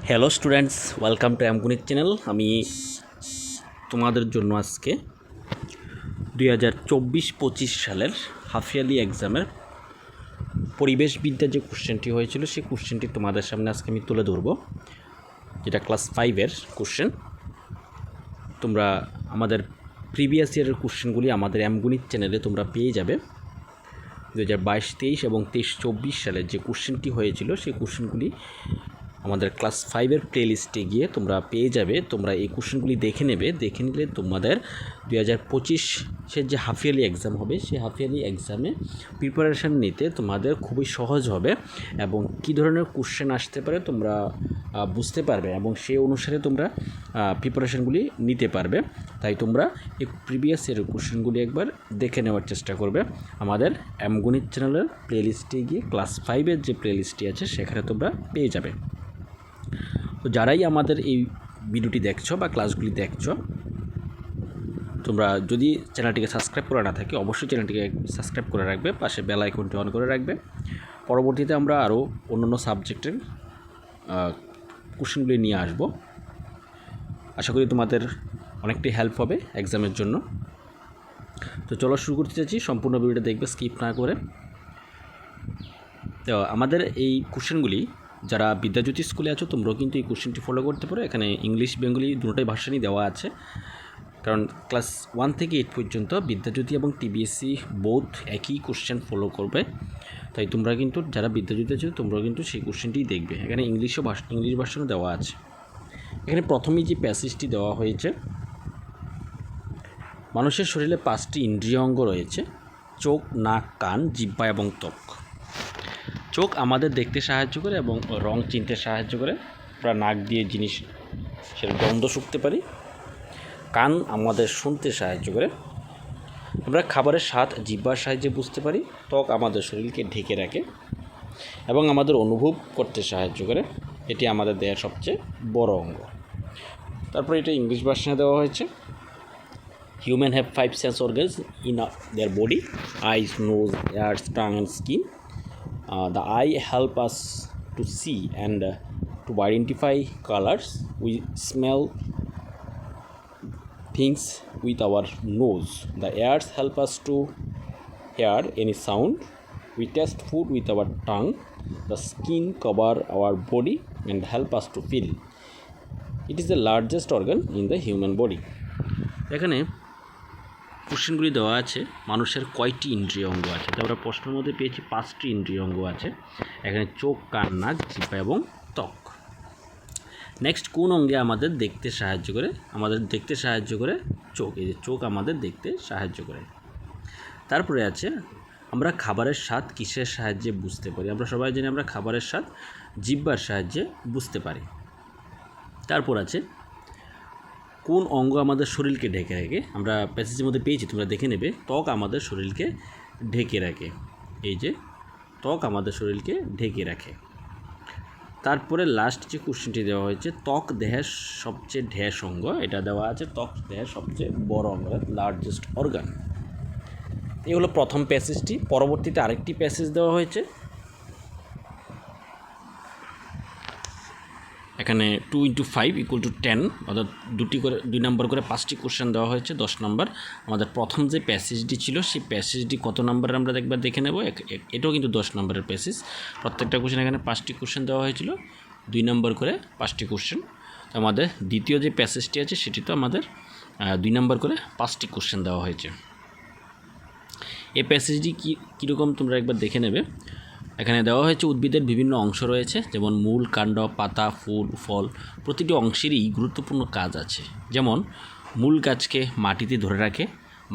Hello students, welcome to অ্যামগণিত channel. আমি তোমাদের জন্য আজকে 2024-25 সালের হাফ ইয়ারলি এক্সামের পরিবেশবিদ্যার যে কোশ্চেনটি হয়েছিল সেই কোশ্চেনটি তোমাদের সামনে আজকে আমি তুলে ধরবো, যেটা ক্লাস 5-এর কোশ্চেন। তোমরা আমাদের প্রিভিয়াস ইয়ারের কোশ্চেনগুলি আমাদের অ্যামগণিত চ্যানেলে তোমরা পেয়ে যাবে। 2022-23 এবং 23-24 সালের যে কোশ্চেনটি হয়েছিল সেই কোশ্চেনগুলি আমাদের ক্লাস 5-এর প্লেলিস্টে গিয়ে তোমরা পেয়ে যাবে। তোমরা এই কোশ্চেনগুলি দেখে নিলে তোমাদের 2025-এর যে হাফ ইয়ারলি এক্সাম হবে সেই হাফ ইয়ারলি এক্সামে প্রিপারেশান নিতে তোমাদের খুবই সহজ হবে এবং কী ধরনের কোশ্চেন আসতে পারে তোমরা বুঝতে পারবে এবং সেই অনুসারে তোমরা প্রিপারেশানগুলি নিতে পারবে। তাই তোমরা এই প্রিভিয়াস ইয়ারের কোশ্চেনগুলি একবার দেখে নেওয়ার চেষ্টা করবে। আমাদের অ্যামগণিত চ্যানেলের প্লেলিস্টে গিয়ে ক্লাস 5-এর যে প্লেলিস্টটি আছে সেখানে তোমরা পেয়ে যাবে। তো যারাই আমাদের এই ভিডিওটি দেখছো বা ক্লাসগুলি দেখছো, তোমরা যদি চ্যানেলটিকে সাবস্ক্রাইব করা না থাকে অবশ্যই চ্যানেলটিকে সাবস্ক্রাইব করে রাখবে, পাশে বেল আইকনটি অন করে রাখবে। পরবর্তীতে আমরা আরও অন্যান্য সাবজেক্টের কোশ্চেনগুলি নিয়ে আসব। আশা করি তোমাদের অনেকটাই হেল্প হবে এক্সামের জন্য। তো চলো শুরু করতে চাইছি, সম্পূর্ণ ভিডিওটা দেখবে স্কিপ না করে। তো আমাদের এই কোশ্চেনগুলি যারা বিদ্যাজ্যোতি স্কুলে আছো তোমরাও কিন্তু এই কোশ্চেনটি ফলো করতে পারো। এখানে ইংলিশ বেঙ্গলি দুটোটাই ভার্সানই দেওয়া আছে, কারণ ক্লাস 1 থেকে 8 পর্যন্ত বিদ্যাজ্যোতি এবং টিবিএসসি বোথ একই কোশ্চেন ফলো করবে। তাই তোমরা কিন্তু যারা বিদ্যাজ্যোতি আছো তোমরাও কিন্তু সেই কোশ্চেনটিই দেখবে। এখানে ইংলিশ ভার্সানও দেওয়া আছে। এখানে প্রথমেই যে প্যাসেজটি দেওয়া হয়েছে, মানুষের শরীরে 5টি ইন্দ্রিয় অঙ্গ রয়েছে: চোখ, নাক, কান, জিহ্বা এবং ত্বক। চোখ আমাদের দেখতে সাহায্য করে এবং রং চিনতে সাহায্য করে। আমরা নাক দিয়ে জিনিসের গন্ধ শুঁকতে পারি। কান আমাদের শুনতে সাহায্য করে। আমরা খাবারের স্বাদ জিহ্বার সাহায্যে বুঝতে পারি। ত্বক আমাদের শরীরকে ঢেকে রাখে এবং আমাদের অনুভব করতে সাহায্য করে। এটি আমাদের দেহের সবচেয়ে বড় অঙ্গ। তারপরে এটা ইংলিশ ভার্সনে দেওয়া হয়েছে: human have 5 sense organs in their body: eyes, nose, ears, tongue and skin. The eye help us to see and to identify colors. We smell things with our nose. The ears help us to hear any sound. We taste food with our tongue. The skin cover our body and help us to feel. It is the largest organ in the human body. এখানে কোশ্চেনগুলি দেওয়া আছে মানুষের কয়টি ইন্দ্রিয় অঙ্গ আছে। তো আমরা প্রশ্নের মধ্যে পেয়েছি 5টি ইন্দ্রিয় অঙ্গ আছে। এখানে চোখ, কান, নাক, জিহ্বা এবং ত্বক। নেক্সট, কোন অঙ্গে আমাদের দেখতে সাহায্য করে? আমাদের দেখতে সাহায্য করে চোখ। এই যে চোখ আমাদের দেখতে সাহায্য করে। তারপরে আছে আমরা খাবারের স্বাদ কিসের সাহায্যে বুঝতে পারি? আমরা সবাই জানি আমরা খাবারের স্বাদ জিহ্বার সাহায্যে বুঝতে পারি। তারপর আছে কোন অঙ্গ আমাদের শরীরকে ঢেকে রাখে? আমরা প্যাসেজের মধ্যে পেয়েছি, তোমরা দেখে নেবে। ত্বক আমাদের শরীরকে ঢেকে রাখে। এই যে ত্বক আমাদের শরীরকে ঢেকে রাখে। তারপরে লাস্ট যে কোশ্চেনটি দেওয়া হয়েছে, ত্বক দেহের সবচেয়ে ঢ্যাস অঙ্গ। এটা দেওয়া আছে ত্বক দেহের সবচেয়ে বড় অঙ্গ, লার্জেস্ট অর্গান। এই হলো প্রথম প্যাসেজটি। পরবর্তীতে আরেকটি প্যাসেজ দেওয়া হয়েছে। এখানে 2 × 5 = 10, অর্থাৎ 2 নম্বর করে 5টি কোশ্চেন দেওয়া হয়েছে, 10 নম্বর। আমাদের প্রথম যে প্যাসেজটি ছিল সেই প্যাসেজটি কত নম্বরের আমরা একবার দেখে নেব। এটাও কিন্তু 10 নম্বরের প্যাসেজ। প্রত্যেকটা কোশ্চেন এখানে 5টি কোশ্চেন দেওয়া হয়েছিল, 2 নম্বর করে 5টি কোশ্চেন। তো আমাদের দ্বিতীয় যে প্যাসেজটি আছে সেটি তো আমাদের 2 নম্বর করে 5টি কোশ্চেন দেওয়া হয়েছে। এই প্যাসেজটি কীরকম তোমরা একবার দেখে নেবে। এখানে দেওয়া হয়েছে উদ্ভিদের বিভিন্ন অংশ রয়েছে, যেমন মূল, কাণ্ড, পাতা, ফুল, ফল। প্রতিটি অংশেরই গুরুত্বপূর্ণ কাজ আছে। যেমন মূল গাছকে মাটিতে ধরে রাখে,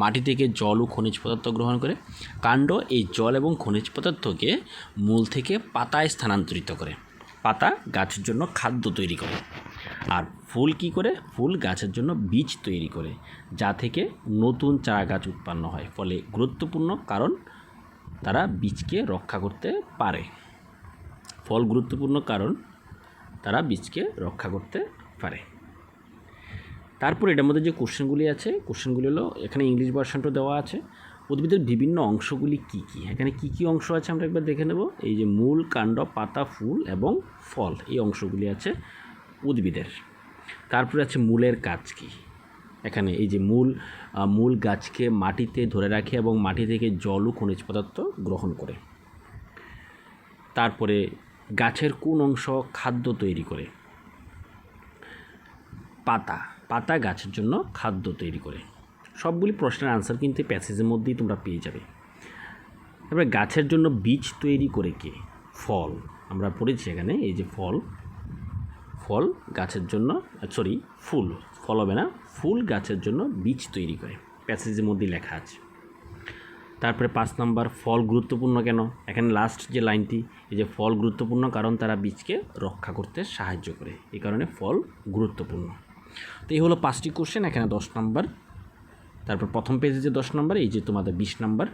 মাটি থেকে জল ও খনিজ পদার্থ গ্রহণ করে। কাণ্ড এই জল এবং খনিজ পদার্থকে মূল থেকে পাতায় স্থানান্তরিত করে। পাতা গাছের জন্য খাদ্য তৈরি করে। আর ফুল কী করে? ফুল গাছের জন্য বীজ তৈরি করে, যা থেকে নতুন চারা গাছ উৎপন্ন হয়। ফলে গুরুত্বপূর্ণ, কারণ তারা বীজকে রক্ষা করতে পারে। ফল গুরুত্বপূর্ণ কারণ তারা বীজকে রক্ষা করতে পারে। তারপর এটার মধ্যে যে কোশ্চেনগুলি আছে, কোশ্চেনগুলি হলো, এখানে ইংলিশ ভার্সনটা দেওয়া আছে। উদ্ভিদের বিভিন্ন অংশগুলি কী কী? এখানে কী কী অংশ আছে আমরা একবার দেখে নেব। এই যে মূল, কাণ্ড, পাতা, ফুল এবং ফল, এই অংশগুলি আছে। উদ্ভিদের। তারপরে আছে মূলের কাজ কী। এখানে এই যে মূল গাছকে মাটিতে ধরে রাখে এবং মাটি থেকে জল ও খনিজ পদার্থ গ্রহণ করে। তারপরে গাছের কোন অংশ খাদ্য তৈরি করে? পাতা গাছের জন্য খাদ্য তৈরি করে। সবগুলি প্রশ্নের আনসার কিন্তু প্যাসেজের মধ্যেই তোমরা পেয়ে যাবে। তারপরে গাছের জন্য বীজ তৈরি করে কে? ফল। আমরা পড়েছি এখানে এই যে ফল গাছের জন্য ফল হবে না, ফুল গাছের জন্য বীজ তৈরি করে, প্যাসেজের মধ্যে লেখা আছে। তারপরে 5 নম্বর, ফল গুরুত্বপূর্ণ কেন? এখানে লাস্ট যে লাইনটি, এই যে ফল গুরুত্বপূর্ণ কারণ তারা বীজকে রক্ষা করতে সাহায্য করে, এই কারণে ফল গুরুত্বপূর্ণ। তো এই হলো 5টি কোশ্চেন, এখানে 10 নম্বর। তারপর প্রথম পেজে যে 10 নম্বর, এই যে তোমাদের 20 নম্বর।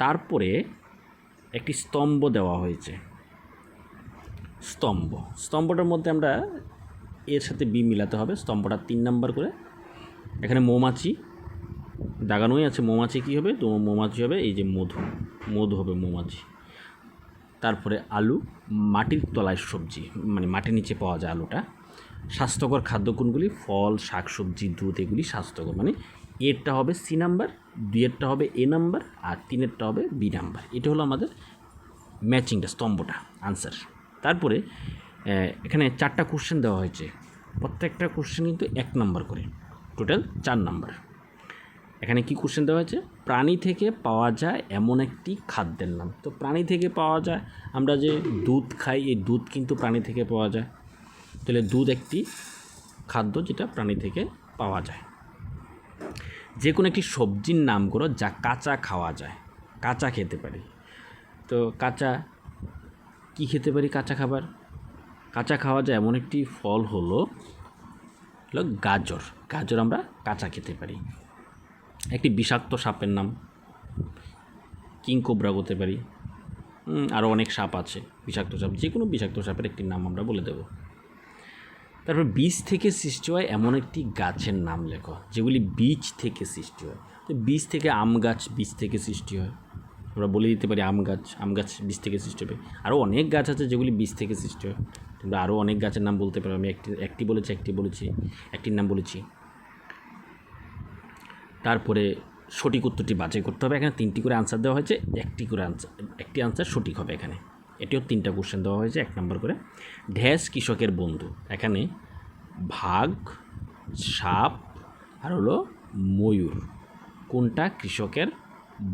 তারপরে একটি স্তম্ভ দেওয়া হয়েছে। স্তম্ভটার মধ্যে আমরা এর সাথে বি মিলাতে হবে। স্তম্ভটা 3 নম্বর করে। এখানে মৌমাছি দাগানোই আছে। মৌমাছি কী হবে? তো মৌমাছি হবে এই যে মধু হবে মৌমাছি। তারপরে আলু, মাটির তলায় সবজি, মানে মাটির নিচে পাওয়া যায় আলুটা। স্বাস্থ্যকর খাদ্য কোনগুলি? ফল, শাকসবজি, দুধ, এগুলি স্বাস্থ্যকর। মানে এরটা হবে সি নাম্বার, 2-এরটা হবে এ নাম্বার, আর 3-এরটা হবে বি নাম্বার। এটা হলো আমাদের ম্যাচিংটা, স্তম্ভটা, আনসার। তারপরে এখানে 4টা কোশ্চেন দেওয়া হয়েছে। প্রত্যেকটা কোশ্চেন কিন্তু 1 নাম্বার করে, টোটাল 4 নাম্বার। এখানে কি কোশ্চেন দেওয়া হয়েছে? প্রাণী থেকে পাওয়া যায় এমন একটি খাদ্যের নাম। তো প্রাণী থেকে পাওয়া যায়, আমরা যে দুধ খাই, এই দুধ কিন্তু প্রাণী থেকে পাওয়া যায়। তাহলে দুধ একটি খাদ্য যেটা প্রাণী থেকে পাওয়া যায়। যে কোনো একটি সবজির নাম করো যা কাঁচা খাওয়া যায়, কাঁচা খেতে পারি। তো কাঁচা কি খেতে পারি? কাঁচা খাওয়া যায় এমন একটি ফল হলো গাজর আমরা কাঁচা খেতে পারি। একটি বিষাক্ত সাপের নাম কিংকোবরা বলতে পারি। আরও অনেক সাপ আছে বিষাক্ত সাপ, যে কোনো বিষাক্ত সাপের একটি নাম আমরা বলে দেব। তারপর বীজ থেকে সৃষ্টি হয় এমন একটি গাছের নাম লেখো, যেগুলি বীজ থেকে সৃষ্টি হয়। তো বীজ থেকে আম গাছ বীজ থেকে সৃষ্টি হয়, আমরা বলে দিতে পারি আম গাছ বীজ থেকে সৃষ্টি হবে। আরও অনেক গাছ আছে যেগুলি বীজ থেকে সৃষ্টি হয়, তোমরা আরও অনেক গাছের নাম বলতে পারো। আমি একটির নাম বলেছি। তারপরে সঠিক উত্তরটি বাছাই করতে হবে। এখানে 3টি করে আনসার দেওয়া হয়েছে, একটি আনসার সঠিক হবে এখানে। এটিও 3টা কোশ্চেন দেওয়া হয়েছে 1 নম্বর করে। ঢ্যাস কৃষকের বন্ধু, এখানে ভাগ, সাপ আর হলো ময়ূর, কোনটা কৃষকের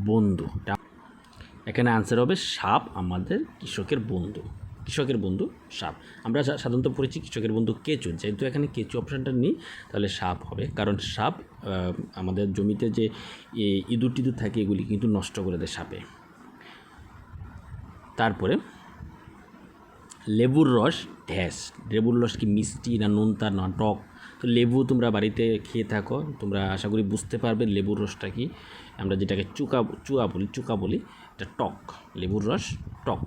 বন্ধু? এখানে আনসার হবে সাপ আমাদের কৃষকের বন্ধু সাপ। আমরা সাধারণত পড়েছি কৃষকের বন্ধু কেঁচো, যেহেতু এখানে কেঁচো অপশানটা নেই তাহলে সাপ হবে, কারণ সাপ আমাদের জমিতে যে ইঁদুর টিঁদুর থাকে এগুলি কিন্তু নষ্ট করে দেয় সাপে। তারপরে লেবুর রস লেবুর রস কি মিষ্টি না নোনতা না টক? তো লেবু তোমরা বাড়িতে খেয়ে থাকো, তোমরা আশা করি বুঝতে পারবে লেবুর রসটা কি। আমরা যেটাকে চুকা বলি এটা টক, লেবুর রস টক।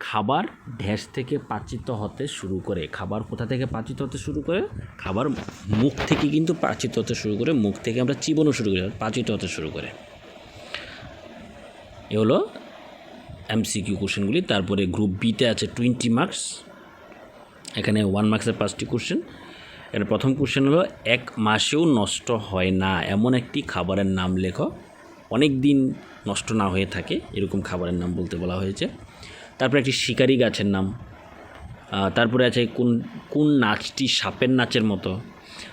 খাবার ঢ্যাস থেকে পাচিত হতে শুরু করে, খাবার কোথা থেকে পাচিত হতে শুরু করে? খাবার মুখ থেকে কিন্তু পাচিত হতে শুরু করে, মুখ থেকে আমরা চিবানো শুরু করি, পাচিত হতে শুরু করে। এ হলো এমসিকিউ কোশ্চেনগুলি। তারপরে গ্রুপ বিতে আছে 20 মার্কস, এখানে 1 মার্কসের 5টি কোশ্চেন। এখানে প্রথম কোশ্চেন হলো 1 মাসেও নষ্ট হয় না এমন একটি খাবারের নাম লেখো, অনেক দিন নষ্ট না হয়ে থাকে এরকম খাবারের নাম বলতে বলা হয়েছে। তারপরে একটি শিকারি গাছের নাম। তারপরে আছে কোন নাচটি সাপের নাচের মতো।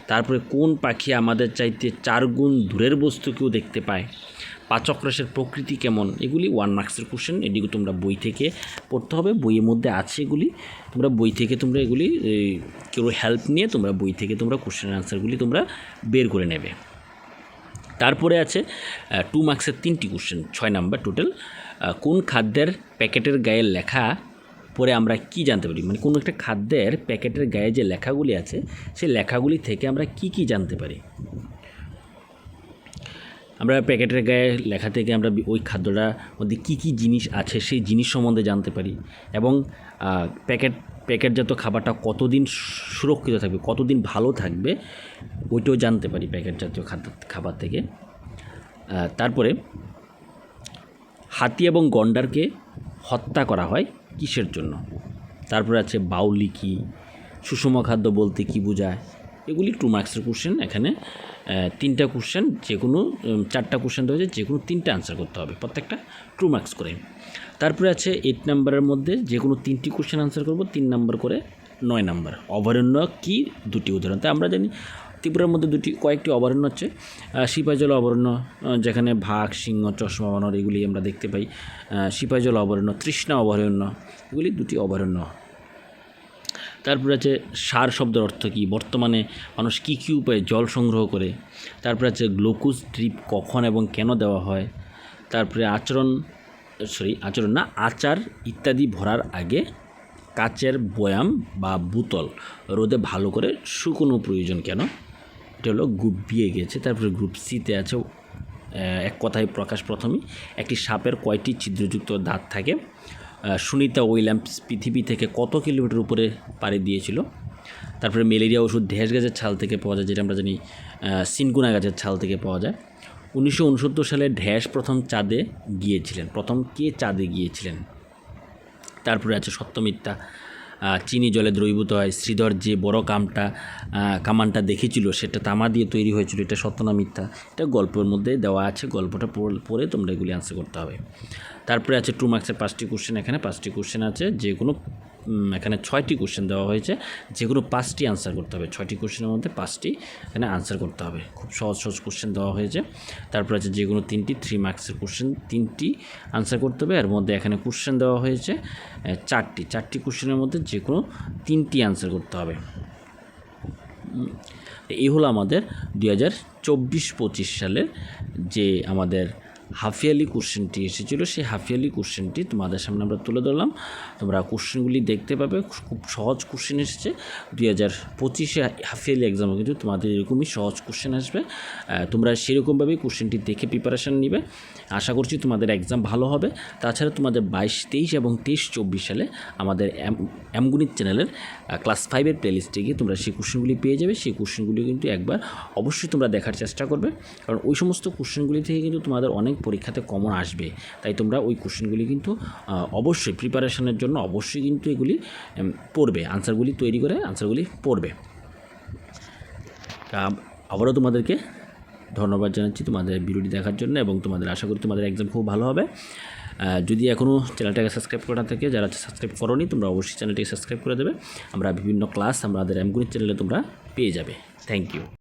তারপরে কোন পাখি আমাদের চাইতে 4 গুণ দূরের বস্তুকেও দেখতে পায়। পাচক রসের প্রকৃতি কেমন? এগুলি 1 মার্কসের কোশ্চেন, এদিকে তোমরা বই থেকে পড়তে হবে, বইয়ের মধ্যে আছে এগুলি, তোমরা বই থেকে তোমরা এগুলি কেউ হেল্প নিয়ে তোমরা বই থেকে তোমরা কোশ্চেনের আনসারগুলি তোমরা বের করে নেবে। তারপরে আছে 2 মার্কসের 3টি কোশ্চেন, 6 নাম্বার টোটাল। কোন খাদ্যের প্যাকেটের গায়ে লেখা পরে আমরা কি জানতে পারি? মানে কোনো একটা খাদ্যের প্যাকেটের গায়ে যে লেখাগুলি আছে সেই লেখাগুলি থেকে আমরা কি জানতে পারি? আমরা প্যাকেটের গায়ে লেখা থেকে আমরা ওই খাদ্যটার মধ্যে কী জিনিস আছে সেই জিনিস সম্বন্ধে জানতে পারি, এবং প্যাকেটজাত খাবারটা কতদিন সুরক্ষিত থাকবে, কতদিন ভালো থাকবে ওইটাও জানতে পারি প্যাকেটজাতীয় খাবার থেকে। তারপরে হাতি এবং গন্ডারকে হত্যা করা হয় কিসের জন্য? তারপরে আছে বাউলি কি, সুষম খাদ্য বলতে কী বোঝায়, এগুলি 2 মার্কসের কোশ্চেন। এখানে 3টা কোশ্চেন, যে কোনো 4টা কোশ্চেন দেওয়া হয়েছে, যে কোনো 3টা আনসার করতে হবে, প্রত্যেকটা 2 মার্কস করে। তারপরে আছে 8 নাম্বারের মধ্যে যে কোনো 3টি কোশ্চেন আনসার করব, 3 নাম্বার করে 9 নাম্বার। অভয়ারণ্য কি, 2টি উদাহরণ। তাই আমরা জানি ত্রিপুরার মধ্যে কয়েকটি অভয়ারণ্য হচ্ছে সিপাহীজলা অভয়ারণ্য, যেখানে বাঘ, সিংহ, চশমা বানর এগুলি আমরা দেখতে পাই। সিপাহীজলা অভয়ারণ্য, তৃষ্ণা অভয়ারণ্য, এগুলি 2টি অভয়ারণ্য। তারপরে আছে সার শব্দের অর্থ কী, বর্তমানে মানুষ কী কী উপায়ে জল সংগ্রহ করে। তারপরে আছে গ্লুকোজ ড্রিপ কখন এবং কেন দেওয়া হয়। তারপরে আচার ইত্যাদি ভরার আগে কাচের বয়াম বা বোতল রোদে ভালো করে শুকনো প্রয়োজন কেন। এটা হলো গ্রুপ বি এ গেছে। তারপরে গ্রুপ সিতে আছে এক কথায় প্রকাশ প্রথমেই, একটি সাপের কয়টি ছিদ্রযুক্ত দাঁত থাকে। সুনিতা উইলিয়ামস পৃথিবী থেকে কত কিলোমিটার উপরে পাড়ি দিয়েছিল। তারপরে ম্যালেরিয়া ওষুধ ঢ্যাঁস গাছের ছাল থেকে পাওয়া যায়, যেটা আমরা জানি সিনকোনা গাছের ছাল থেকে পাওয়া যায়। 1969 সালে ঢ্যাঁস প্রথম চাঁদে গিয়েছিলেন, প্রথম কে চাঁদে গিয়েছিলেন। তারপরে আছে সত্য মিথ্যা, চিনি জলে দ্রবীভূত হয়, শ্রীধর যে বড় কামানটা দেখেছিল সেটা তামা দিয়ে তৈরি হয়েছিল, এটা সত্য না মিথ্যা। এটা গল্পের মধ্যে দেওয়া আছে, গল্পটা পড়ে তোমরা এগুলি আনসার করতে হবে। তারপরে আছে 2 মার্কসের 5টি কোশ্চেন, এখানে 5টি কোশ্চেন আছে, যে কোনো এখানে 6টি কোশ্চেন দেওয়া হয়েছে, যে কোনো 5টি আনসার করতে হবে। 6টি কোশ্চেনের মধ্যে 5টি এখানে আনসার করতে হবে, খুব সহজ কোশ্চেন দেওয়া হয়েছে। তারপর আছে যে কোনো 3 মার্কসের কোশ্চেন, 3টি আনসার করতে হবে। এর মধ্যে এখানে কোশ্চেন দেওয়া হয়েছে 4টি কোশ্চেনের মধ্যে যে কোনো 3টি আনসার করতে হবে। এই হলো আমাদের 2024-25 সালের যে আমাদের হাফিয়ালি কোশ্চেনটি এসেছিলো, সেই হাফিয়ালি কোশ্চেনটি তোমাদের সামনে আমরা তুলে ধরলাম। তোমরা কোশ্চেনগুলি দেখতে পাবে, খুব সহজ কোশ্চেন এসেছে। 2025 হাফিয়ালি এক্সামও কিন্তু তোমাদের এরকমই সহজ কোশ্চেন আসবে। তোমরা সেরকমভাবেই কোশ্চেনটি দেখে প্রিপারেশান নিবে। আশা করছি তোমাদের এক্সাম ভালো হবে। তাছাড়া তোমাদের 22, 23 এবং 23-24 সালে আমাদের এমগণিত চ্যানেলের ক্লাস 5-এর প্লেলিস্টে গিয়ে তোমরা সেই কোশ্চেনগুলি পেয়ে যাবে। সেই কোশ্চেনগুলি কিন্তু একবার অবশ্যই তোমরা দেখার চেষ্টা করবে, কারণ ওই সমস্ত কোশ্চেনগুলি থেকে কিন্তু তোমাদের অনেক পরীক্ষাতে কমন আসবে। তাই তোমরা ওই কোশ্চেনগুলি কিন্তু অবশ্যই প্রিপারেশনের জন্য অবশ্যই কিন্তু এগুলি পড়বে, আনসারগুলি তৈরি করে আনসারগুলি পড়বে। আবারও তোমাদেরকে ধন্যবাদ জানাচ্ছি তোমাদের ভিডিওটি দেখার জন্য, এবং তোমাদের আশা করি তোমাদের এক্সাম খুব ভালো হবে। যদি এখনও চ্যানেলটাকে সাবস্ক্রাইব করা থাকে, যারা সাবস্ক্রাইব করোনি তোমরা অবশ্যই চ্যানেলটিকে সাবস্ক্রাইব করে দেবে। আমরা বিভিন্ন ক্লাস আমাদের এমগণিত চ্যানেলে তোমরা পেয়ে যাবে। Thank you.